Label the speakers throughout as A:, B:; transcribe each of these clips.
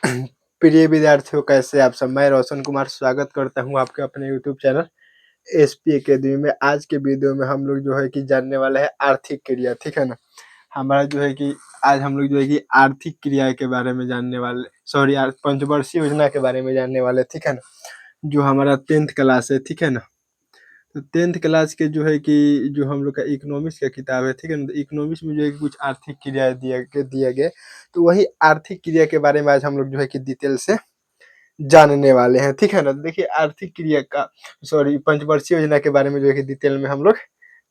A: प्रिय विद्यार्थियों, कैसे आप सब? मैं रोशन कुमार स्वागत करता हूं आपके अपने यूट्यूब चैनल एसपी एकेडमी में। आज के वीडियो में हम लोग जो है कि जानने वाले हैं आर्थिक क्रिया, ठीक है ना। हमारा जो है कि आज हम लोग जो है कि आर्थिक क्रिया के बारे में जानने वाले, सॉरी, पंचवर्षीय योजना के बारे में जानने वाले, ठीक है ना। जो हमारा 10th क्लास है, ठीक है ना। तो 10th क्लास के जो है कि जो हम लोग का इकोनॉमिक्स का किताब है, ठीक है ना। तो इकोनॉमिक्स में जो है कि कुछ आर्थिक क्रिया दिया गया, तो वही आर्थिक क्रिया के बारे में आज हम लोग जो है कि डिटेल से जानने वाले हैं, ठीक है ना। देखिए आर्थिक क्रिया का, सॉरी, पंचवर्षीय योजना के बारे में जो है कि डिटेल में हम लोग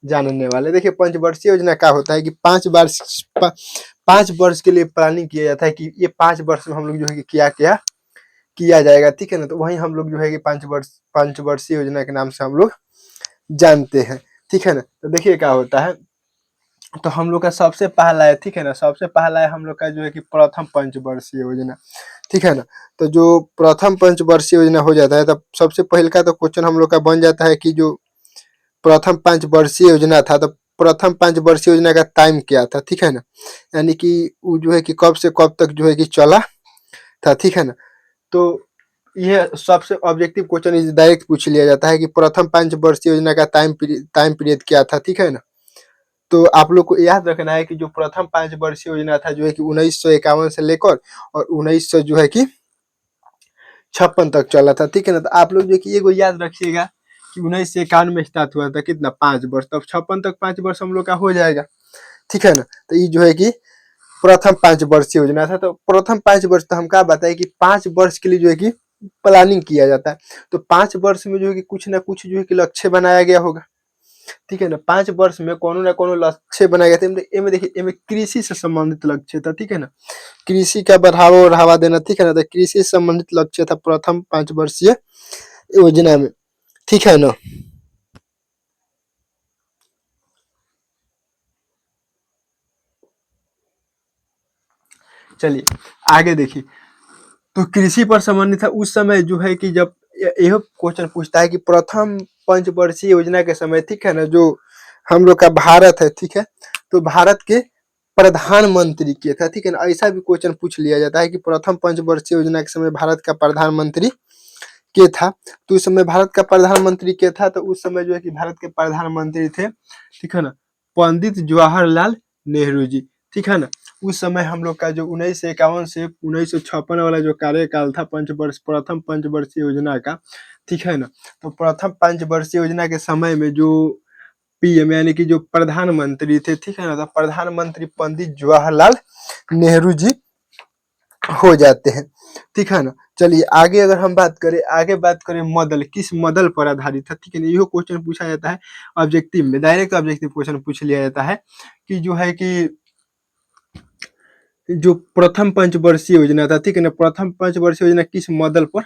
A: जानने वाले। देखिए पंचवर्षीय योजना क्या होता है कि 5 वर्ष के लिए प्लानिंग किया जाता है कि ये 5 वर्ष में हम लोग जो है कि क्या क्या किया जाएगा, ठीक है ना। तो वही हम लोग जो है कि पंचवर्षीय योजना के नाम से हम लोग जानते हैं, ठीक है ना। तो देखिए क्या होता है, तो हम लोग का सबसे पहला है, ठीक है ना। सबसे पहला है हम लोग का जो है कि प्रथम पंचवर्षीय योजना, ठीक है ना। तो जो प्रथम पंचवर्षीय योजना हो जाता है, तब सबसे पहले का तो क्वेश्चन हम लोग का बन जाता है कि जो प्रथम पंचवर्षीय योजना था, तो प्रथम पंचवर्षीय योजना का टाइम क्या था, ठीक है ना। यानी कि वो जो है कि कब से कब तक जो है कि चला था, ठीक है ना। तो यह सबसे ऑब्जेक्टिव क्वेश्चन इस डायरेक्ट पूछ लिया जाता है कि प्रथम पंचवर्षीय योजना का टाइम पीरियड क्या था, ठीक है ना। तो आप लोग को याद रखना है कि जो प्रथम 5 वर्षीय योजना था जो है कि 1951 से लेकर और 1900 जो है कि 56 तक चला था, ठीक है ना। तो आप लोग जो कि ये याद रखिएगा कि 1951 में स्टार्ट हुआ था, कितना, 5 वर्ष, तब 56 तक 5 वर्ष हम लोग का हो जाएगा, ठीक है ना। तो ये जो है कि प्रथम 5 वर्षीय योजना था। तो प्रथम 5 वर्ष तो हम क्या बताए कि 5 वर्ष के लिए जो है कि प्लानिंग किया जाता है। तो 5 वर्ष में जो है कि कुछ ना कुछ जो है कि लक्ष्य बनाया गया होगा, ठीक है ना। 5 वर्ष में कोनो ना कोनो लक्ष्य बनाया गया था। इनमें देखिए, इनमें कृषि से संबंधित लक्ष्य था, ठीक है ना। कृषि का बढ़ावा देना, ठीक है ना। तो कृषि से संबंधित लक्ष्य था प्रथम 5 वर्षीय योजना में, ठीक है ना। चलिए आगे देखिए, तो कृषि पर संबंधित था उस समय जो है कि जब यह क्वेश्चन पूछता है कि प्रथम पंचवर्षीय योजना के समय, ठीक है ना, जो हम लोग का भारत है, ठीक है। तो भारत के प्रधानमंत्री के था, ठीक है ना। ऐसा भी क्वेश्चन पूछ लिया जाता है कि प्रथम पंचवर्षीय योजना के समय भारत का प्रधानमंत्री के था। तो उस समय भारत का प्रधानमंत्री के था, तो उस समय जो है कि भारत के प्रधानमंत्री थे, ठीक है ना, पंडित जवाहरलाल नेहरू जी, ठीक है ना। उस समय हम लोग का जो 1951 से 1956 वाला जो कार्यकाल था प्रथम पंचवर्षीय योजना का, ठीक है ना। तो प्रथम पंचवर्षीय योजना के समय में जो पीएम यानी कि जो प्रधानमंत्री थे, ठीक है ना, तो प्रधानमंत्री पंडित जवाहरलाल नेहरू जी हो जाते हैं, ठीक है ना। चलिए आगे अगर हम बात करें मॉडल, किस मॉडल पर आधारित है, ठीक है ना। यह क्वेश्चन पूछा जाता है ऑब्जेक्टिव में, डायरेक्ट ऑब्जेक्टिव क्वेश्चन पूछ लिया जाता है कि जो है कि जो प्रथम पंचवर्षीय योजना था, ठीक है ना, प्रथम पंचवर्षीय योजना किस मॉडल पर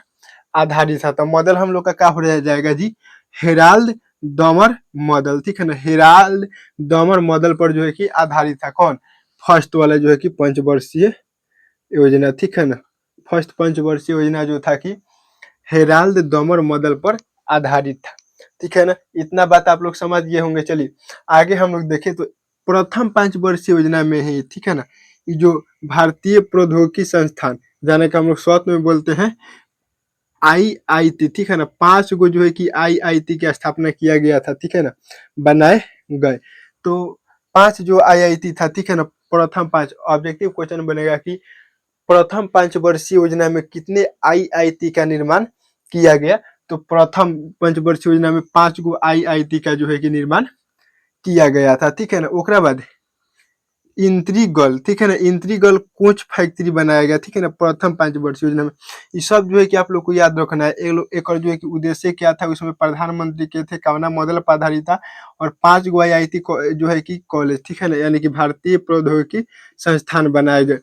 A: आधारित था। तो मॉडल हम लोग का क्या हो जाएगा जी, हेराल्ड डॉमर मॉडल, ठीक है ना। हेराल्ड डॉमर मॉडल पर जो है कि आधारित था। कौन? फर्स्ट वाला जो है कि पंचवर्षीय योजना, ठीक है ना। फर्स्ट पंचवर्षीय योजना जो था कि हेराल्ड डॉमर मॉडल पर आधारित था, ठीक है ना। इतना बात आप लोग समझ गए होंगे। चलिए आगे हम लोग देखें तो प्रथम 5 वर्षीय योजना में है, ठीक है ना, ये जो भारतीय प्रौद्योगिकी संस्थान, जाने का हम लोग शॉर्ट में बोलते हैं आईआईटी, ठीक है ना। 5 गो जो है कि आईआईटी की स्थापना किया गया था, ठीक है ना, बनाए गए। तो 5 जो आईआईटी था, ठीक है ना, प्रथम 5, ऑब्जेक्टिव क्वेश्चन बनेगा कि प्रथम 5 वर्षीय योजना में कितने आईआईटी का निर्माण किया गया। तो प्रथम पंचवर्षीय योजना में 5 गो आईआईटी का जो है कि निर्माण किया गया था, ठीक है ना। ओकरा बाद इंत्रिगल, ठीक है ना, इंत्रिगल कोच फैक्ट्री बनाया गया, ठीक है ना, प्रथम 5 वर्षीय योजना में। ये सब जो है कि आप लोग को याद रखना है। एक जो है कि उद्देश्य क्या था, उसमें प्रधानमंत्री के थे, कवना मॉडल पर आधारित था, और 5 गो आईआईटी जो है कि कॉलेज, ठीक है ना, यानी कि भारतीय प्रौद्योगिकी संस्थान बनाए गए,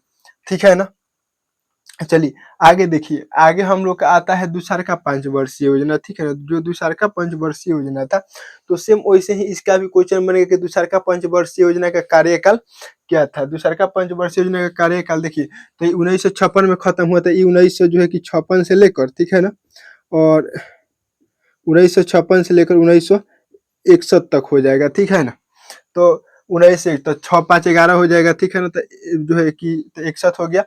A: ठीक है ना। चलिए आगे देखिए, आगे हम लोग का आता है दूसरा 5 वर्षीय योजना, ठीक है ना। जो दूसरा 5 वर्षीय योजना था, तो सेम वैसे ही इसका भी क्वेश्चन बनेगा कि दूसरा 5 वर्षीय योजना का कार्यकाल क्या था। दूसरा 5 वर्षीय योजना का कार्यकाल देखिए, तो ये 1956 में खत्म हुआ था। ये 1900 जो है कि 56 से लेकर, ठीक है ना, और 1956 से लेकर 1961 तक हो जाएगा, ठीक है ना। तो 19 से तो 6 5 11 हो जाएगा, ठीक है ना। तो जो है कि 61 हो गया।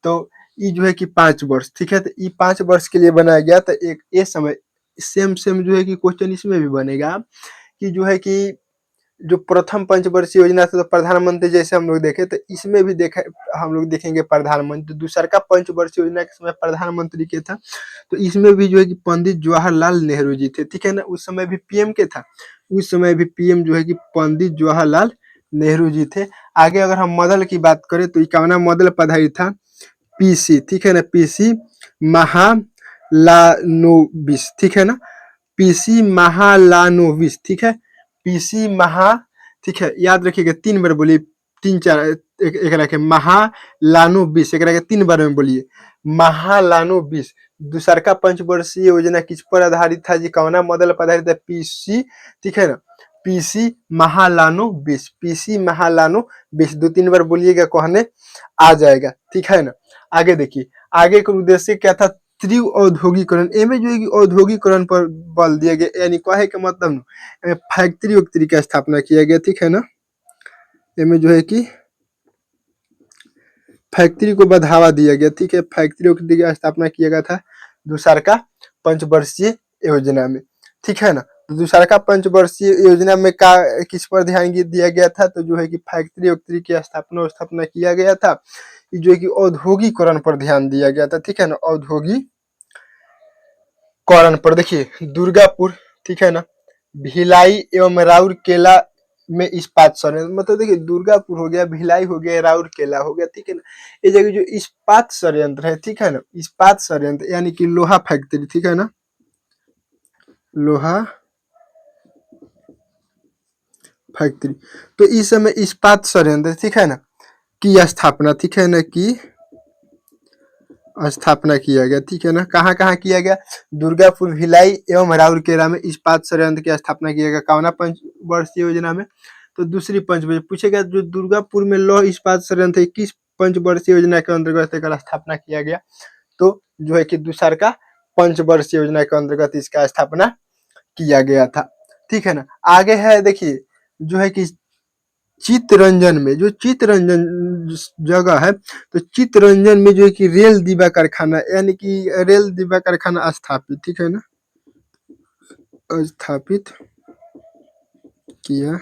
A: तो ये जो है कि 5 वर्ष, ठीक है। तो ये 5 वर्ष के लिए बनाया गया। तो एक ये समय सेम जो है कि क्वेश्चन इसमें भी बनेगा कि जो है कि जो प्रथम पंचवर्षीय योजना था तो प्रधानमंत्री जैसे हम लोग देखे, तो इसमें भी देखा हम लोग देखेंगे प्रधानमंत्री। दूसरा का पंचवर्षीय योजना के समय प्रधानमंत्री के था, तो इसमें भी जो है कि पंडित जवाहरलाल नेहरू जी थे, ठीक है ना। उस समय भी पीएम के था, उस समय भी पीएम जो है कि पंडित जवाहरलाल नेहरू जी थे। आगे अगर हम मॉडल की बात करें तो 51वां मॉडल पधारी था पीसी, ठीक है ना। पीसी महालानोबिस, ठीक है ना। पीसी महालानोबिस, ठीक है। पीसी महा, ठीक है, याद रखिएगा 3 बार बोलिए, 3 4 एक रखे महालानोबिस, एक रखे 3 बार में बोलिए महालानोबिस। दूसरका पंचवर्षीय योजना किस पर आधारित था जी, कौना मॉडल पर आधारित है, पीसी, ठीक है ना। पीसी महालानोबिस, पीसी महालानोबिस 2-3 बार बोलिएगा, कहने आ जाएगा, ठीक है ना। आगे देखिए, आगे का उद्देश्य क्या था, तीव्र औद्योगिकरण। एमे जो है कि औद्योगिकरण पर बल दिया गया, यानी कहे के मतलब फैक्ट्री वैक्ट्री का स्थापना किया गया, ठीक है ना। एमे जो है कि फैक्ट्री को बढ़ावा दिया गया, ठीक है। फैक्ट्री वैक्ट्री का स्थापना किया गया था दूसरका पंचवर्षीय योजना में, ठीक है ना। तो दूसरका पंचवर्षीय योजना में का किस पर ध्यान दिया गया था, तो जो है कि फैक्ट्री वैक्ट्री की स्थापना किया गया था। जो है कि औद्योगिकरण पर ध्यान दिया गया था, ठीक है ना। औद्योगिकरण पर देखिए, दुर्गापुर, ठीक है ना, भिलाई एवं राउरकेला में इस्पात संयंत्र, मतलब देखिए दुर्गापुर हो गया, भिलाई हो गया, राउरकेला हो गया, ठीक है ना। ये जगह जो इस्पात संयंत्र है, ठीक है ना, इस्पात संयंत्र यानी कि लोहा फैक्ट्री, ठीक है ना, लोहा फैक्ट्री। तो इस समय इस्पात संयंत्र, ठीक है ना, की स्थापना, ठीक है ना, की स्थापना किया गया, ठीक है ना। कहाँ कहाँ किया गया, दुर्गापुर, भिलाई एवं राउरकेला में इस्पात संयंत्र की स्थापना किया गया। कौना पंचवर्षीय योजना में, तो दूसरी पंचवर्षीय पूछेगा। जो दुर्गापुर में लौह इस्पात संयंत्र किस पंचवर्षीय योजना के अंतर्गत इसका स्थापना किया गया, तो जो है कि दूसरका पंचवर्षीय योजना के अंतर्गत इसका स्थापना किया गया था, ठीक है ना। आगे है देखिए, जो है कि चित्तरंजन में, जो चित्तरंजन जगह है, तो चित्तरंजन में जो है कि रेल डिब्बा कारखाना, यानी कि रेल डिब्बा कारखाना स्थापित, ठीक है ना, स्थापित किया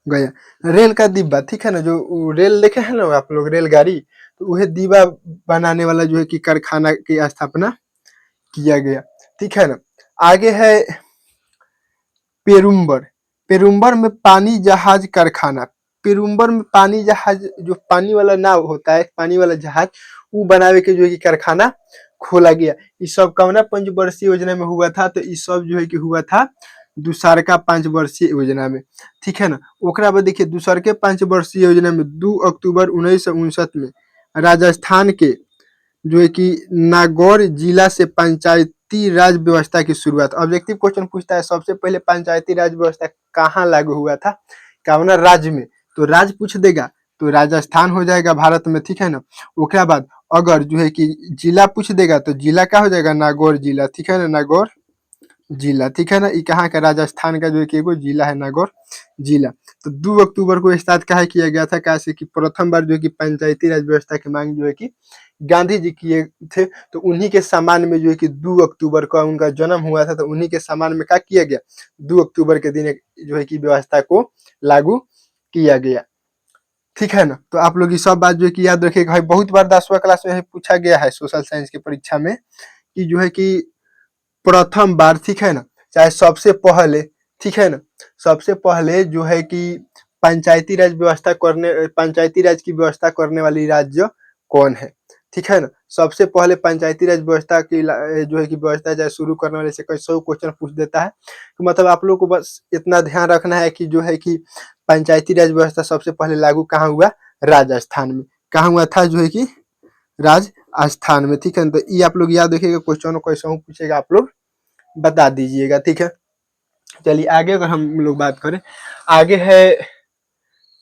A: गया। रेल का डिब्बा, ठीक है ना, जो रेल देखे हैं ना आप लोग, रेलगाड़ी, तो वह डिब्बा बनाने वाला जो है कि कारखाना की स्थापना किया गया, ठीक है ना। आगे है पेरुम्बर, पेरुम्बर में पानी जहाज कारखाना। पेरुम्बर में पानी जहाज, जो पानी वाला नाव होता है, पानी वाला जहाज, वो बनावे के जो है कि कारखाना खोला गया। ये सब कौना पंचवर्षीय योजना में हुआ था, तो ये सब जो है कि हुआ था दूसरका पंचवर्षीय योजना में, ठीक है ना। ओकरा बाद देखिए, दूसरके पंचवर्षीय योजना में 2 अक्टूबर 1959 में राजस्थान के जो है कि नागौर जिला से पंचायती राज व्यवस्था की शुरुआत। ऑब्जेक्टिव क्वेश्चन पूछता है, सबसे पहले पंचायती राज व्यवस्था कहाँ लागू हुआ था, कौना राज्य में, तो राज्य पूछ देगा तो राजस्थान हो जाएगा भारत में, ठीक है ना। उसके बाद अगर जो है कि जिला पूछ देगा तो जिला क्या हो जाएगा, नागौर जिला, ठीक है ना, नागौर जिला, ठीक है ना। ये कहाँ का, राजस्थान का जो है कि एगो जिला है नागौर जिला। तो 2 अक्टूबर को स्टार्ट काहे किया गया था, कैसे कि प्रथम बार जो है कि पंचायती राज व्यवस्था की मांग जो है कि गांधी जी किए थे, तो उन्हीं के सम्मान में जो है कि 2 अक्टूबर को उनका जन्म हुआ था, तो उन्हीं के सम्मान में क्या किया गया, 2 अक्टूबर के दिन जो है कि व्यवस्था को लागू किया गया, ठीक है ना। तो आप लोग ये सब बात जो है कि याद रखिएगा। भाई बहुत बार 10वां क्लास में पूछा गया है सोशल साइंस की परीक्षा में कि जो है कि प्रथम बार, ठीक है ना, चाहे सबसे पहले, ठीक है ना, सबसे पहले जो है कि पंचायती राज की व्यवस्था करने वाली राज्य कौन है, ठीक है ना। सबसे पहले पंचायती राज व्यवस्था की जो है कि व्यवस्था चाहे शुरू करने वाले से कैसे क्वेश्चन पूछ देता है। तो मतलब आप लोग को बस इतना ध्यान रखना है कि जो है कि पंचायती राज व्यवस्था सबसे पहले लागू कहाँ हुआ, राजस्थान में। कहाँ हुआ था, जो है कि राजस्थान में, ठीक है ना। तो ये आप लोग याद रखिएगा, क्वेश्चन कैसे पूछेगा आप लोग बता दीजिएगा, ठीक है। चलिए आगे अगर हम लोग बात करें, आगे है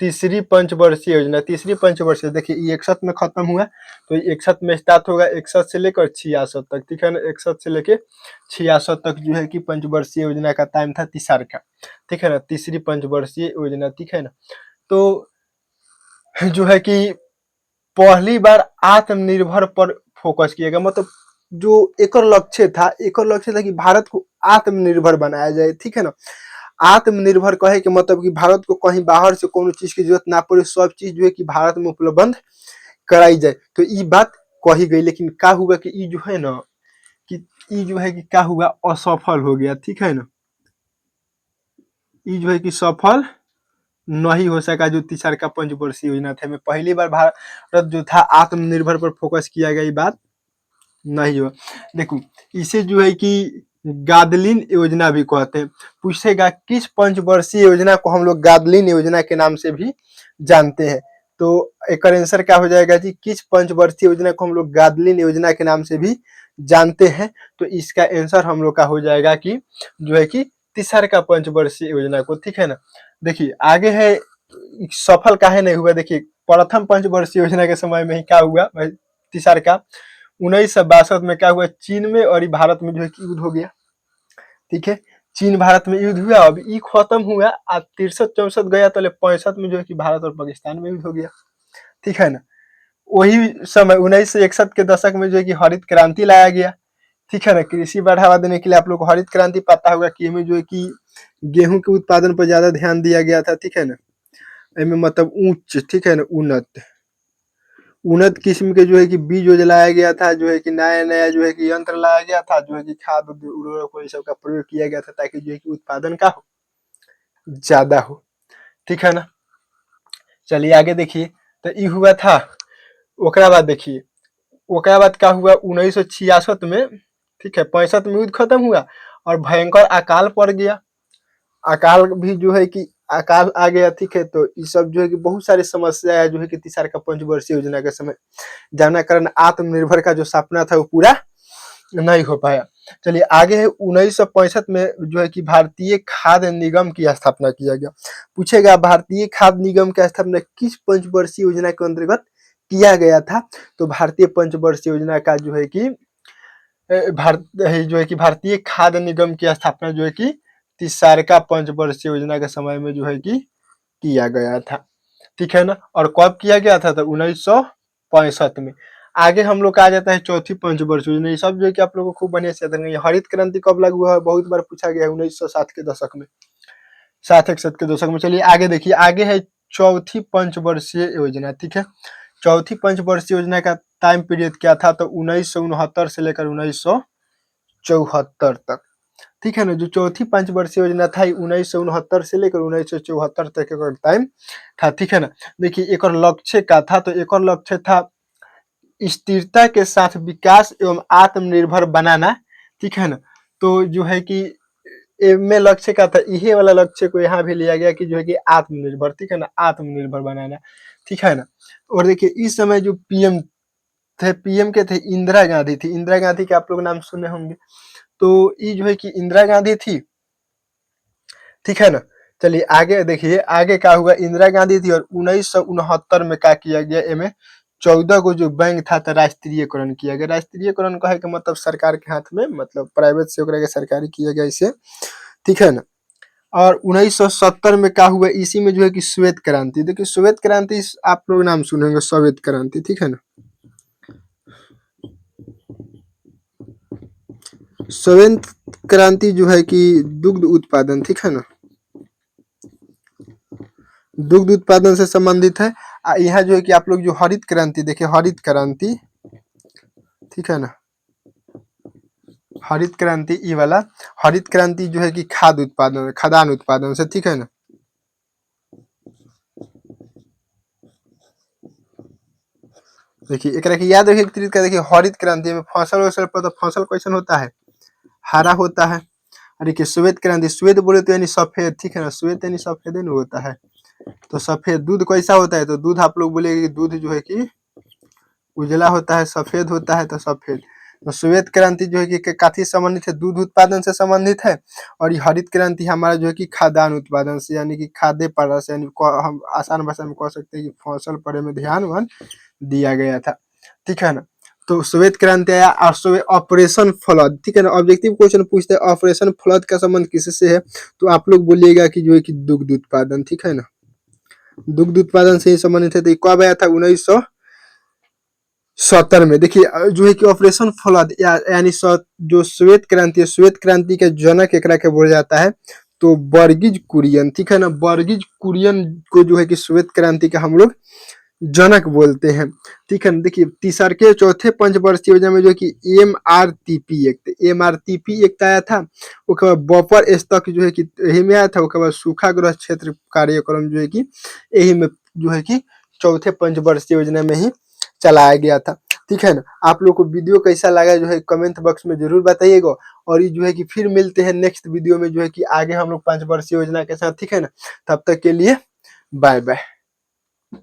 A: तीसरी पंचवर्षीय योजना। तीसरी पंचवर्षीय देखिए, ये 61 में खत्म हुआ, तो 61 में स्टार्ट होगा, 61 से लेकर 66 तक, ठीक है ना। 61 से लेकर 66 तक जो है कि पंचवर्षीय योजना का टाइम था तीसर का, ठीक है ना, तीसरी पंचवर्षीय योजना, ठीक है ना। तो जो है कि पहली बार आत्मनिर्भर पर फोकस किया गया। मतलब जो एक लक्ष्य था कि भारत को आत्मनिर्भर बनाया जाए, ठीक है ना। आत्मनिर्भर कहे के मतलब कि भारत को कहीं बाहर से कोनो चीज की जरूरत ना पड़े, सब चीज जो है कि भारत में उपलब्ध कराई जाए। तो ये बात कही गई, लेकिन क्या हुआ कि ये जो है ना कि ये जो है कि क्या हुआ, असफल हो गया, ठीक है ना। ये जो है कि सफल नहीं हो सका जो तीसरा पंचवर्षीय योजना था। में पहली बार भारत जो था आत्मनिर्भर पर फोकस किया गया, ये बात नहीं हो। देखो इसे जो है कि गादलिन योजना भी कहते हैं। पूछेगा किस पंचवर्षीय योजना को हम लोग गादलिन योजना के नाम से भी जानते हैं, तो एक आंसर क्या हो जाएगा जी, किस पंचवर्षीय योजना को हम लोग गादलिन योजना के नाम से भी जानते हैं। तो इसका आंसर हम लोग का हो जाएगा कि जो है कि तीसरा पंचवर्षीय योजना को, ठीक है ना। देखिए आगे है, सफल काहे नहीं हुआ। देखिए प्रथम पंचवर्षीय योजना के समय में ही क्या हुआ, तीसरा का 1962 में क्या हुआ, चीन में और भारत में जो है युद्ध हो गया, ठीक है। चीन भारत में युद्ध हुआ, अब ये खत्म हुआ, आज 63-64 गया तो 65 में जो है कि भारत और पाकिस्तान में युद्ध हो गया, ठीक है ना। वही समय 1961 के दशक में जो है कि हरित क्रांति लाया गया, ठीक है ना। कृषि बढ़ावा देने के लिए आप लोग को हरित क्रांति पता होगा कि इसमें जो है कि गेहूं के उत्पादन पर ज्यादा ध्यान दिया गया था, ठीक है ना। इसमें मतलब उच्च, ठीक है ना, उन्नत किस्म के जो है कि बीज लाया गया था, जो है कि नया जो है कि यंत्र लाया गया था, जो है कि खाद उर्वरक ये सब का प्रयोग किया गया था, ताकि जो है कि उत्पादन का हो ज्यादा हो, ठीक है ना। चलिए आगे देखिए, तो ये हुआ था। ओकरा बाद देखिए, ओकरा बाद क्या हुआ 1966 में, ठीक है, 65 में युद्ध खत्म हुआ और भयंकर अकाल पड़ गया। अकाल भी जो है कि अकाल आ गया, ठीक है। तो ये सब जो है कि बहुत सारी समस्या है जो है कि तीसरा का पंचवर्षीय योजना के समय जाना कारण आत्मनिर्भर का जो सपना था वो पूरा नहीं हो पाया। चलिए आगे है 1965 में जो है कि भारतीय खाद्य निगम की स्थापना किया गया। पूछेगा भारतीय खाद्य निगम की स्थापना किस पंचवर्षीय योजना के अंतर्गत किया गया था, तो भारतीय पंचवर्षीय योजना का जो है कि भारतीय खाद्य निगम की स्थापना जो है कि तीसरा पंचवर्षीय योजना के समय में जो है कि किया गया था, ठीक है ना। और कब किया गया था, तो 1965 में। आगे हम लोग का आ जाता है चौथी पंचवर्षीय योजना। ये सब जो है कि आप लोगों को खूब बढ़िया से याद रखना है। हरित क्रांति कब लागू हुआ है, बहुत बार पूछा गया है, 1960 के दशक में, 60-61 के दशक में। चलिए आगे देखिए, आगे है चौथी पंचवर्षीय योजना, ठीक है। चौथी पंचवर्षीय योजना का टाइम पीरियड क्या था, तो 1969 से लेकर 1974 तक, ठीक है ना। जो चौथी पंचवर्षीय योजना था 1969 से लेकर 1974 तक का टाइम था, ठीक है ना। देखिए एक लक्ष्य का था, तो एक लक्ष्य था स्थिरता के साथ विकास एवं आत्मनिर्भर बनाना, ठीक है ना। तो जो है कि में लक्ष्य का था, यही वाला लक्ष्य को यहाँ भी लिया गया कि जो है कि आत्मनिर्भर, ठीक है ना, आत्मनिर्भर बनाना, ठीक है ना। और देखिए इस समय जो पीएम थे, पीएम के थे इंदिरा गांधी थी। इंदिरा गांधी के आप लोग नाम सुने होंगे। तो ये जो है कि इंदिरा गांधी थी, ठीक है ना। चलिए आगे देखिए, आगे क्या हुआ, इंदिरा गांधी थी और 1969 में क्या किया गया, इनमें 14 को जो बैंक था तो राष्ट्रीयकरण किया गया। राष्ट्रीयकरण कहे के मतलब सरकार के हाथ में, मतलब प्राइवेट से होकर के सरकारी किया गया इसे, ठीक है ना। और 1970 में क्या हुआ, इसी में जो है कि श्वेत क्रांति। देखिए श्वेत क्रांति आप लोग नाम सुने होंगे, श्वेत क्रांति, ठीक है ना। श्वेत क्रांति जो है कि दुग्ध उत्पादन, ठीक है ना, दुग्ध उत्पादन से संबंधित है। यहाँ जो है कि आप लोग जो हरित क्रांति देखिए, हरित क्रांति, ठीक है ना, हरित क्रांति ये वाला हरित क्रांति जो है कि खाद्य उत्पादन, खाद्यान्न उत्पादन से, ठीक है ना। देखिए एक याद रखिए तरीका, देखिए हरित क्रांति में फसल वसल पर, तो फसल कैसन होता है, हरा होता है। और देखिए श्वेत क्रांति, श्वेत बोले तो यानी सफेद, ठीक है ना, श्वेत यानी सफेद नहीं होता है। तो सफेद दूध कैसा होता है, तो दूध आप लोग बोलेंगे कि दूध जो है कि उजला होता है, सफेद होता है, तो सफेद। तो श्वेत क्रांति जो है कि काफी संबंधित है, दूध उत्पादन से संबंधित है। और ये हरित क्रांति हमारा जो है कि खाद्यान्न उत्पादन से, यानी कि खाद्य पदार्थ से, यानी हम आसान भाषा में कह सकते हैं कि फसल पर में ध्यान दिया गया था, ठीक है ना। तो श्वेत क्रांति आया और ऑपरेशन फ्लड, ठीक है ना। ऑब्जेक्टिव क्वेश्चन पूछते हैं ऑपरेशन फ्लड का संबंध किससे है, तो आप लोग बोलिएगा कि जो है कि दुग्ध उत्पादन, ठीक है ना, दुग्ध उत्पादन से ही संबंधित है। तो कब आया था, 19 1970 में देखिए जो है कि ऑपरेशन फ्लड यानी जो श्वेत क्रांति है, श्वेत क्रांति के जनक एकरा के बोला जाता है तो वर्गीज कुरियन, ठीक है ना। वर्गीज कुरियन को जो है कि श्वेत क्रांति का हम लोग जनक बोलते हैं, ठीक है ना। देखिए तीसरे चौथे पंचवर्षीय योजना में जो है कि MRTP एक्ट, MRTP एक्ट आया था। उसके बाद बफर स्टॉक जो है कि यही में आया था। उसके बाद सूखाग्रह क्षेत्र कार्यक्रम जो है कि यही में जो है कि चौथे पंचवर्षीय योजना में ही चलाया गया था, ठीक है ना। आप लोग को वीडियो कैसा लगा जो है कमेंट बॉक्स में जरूर बताइएगा। और ये जो है कि फिर मिलते हैं नेक्स्ट वीडियो में जो है कि आगे हम लोग पंचवर्षीय योजना के साथ, ठीक है ना। तब तक के लिए बाय बाय।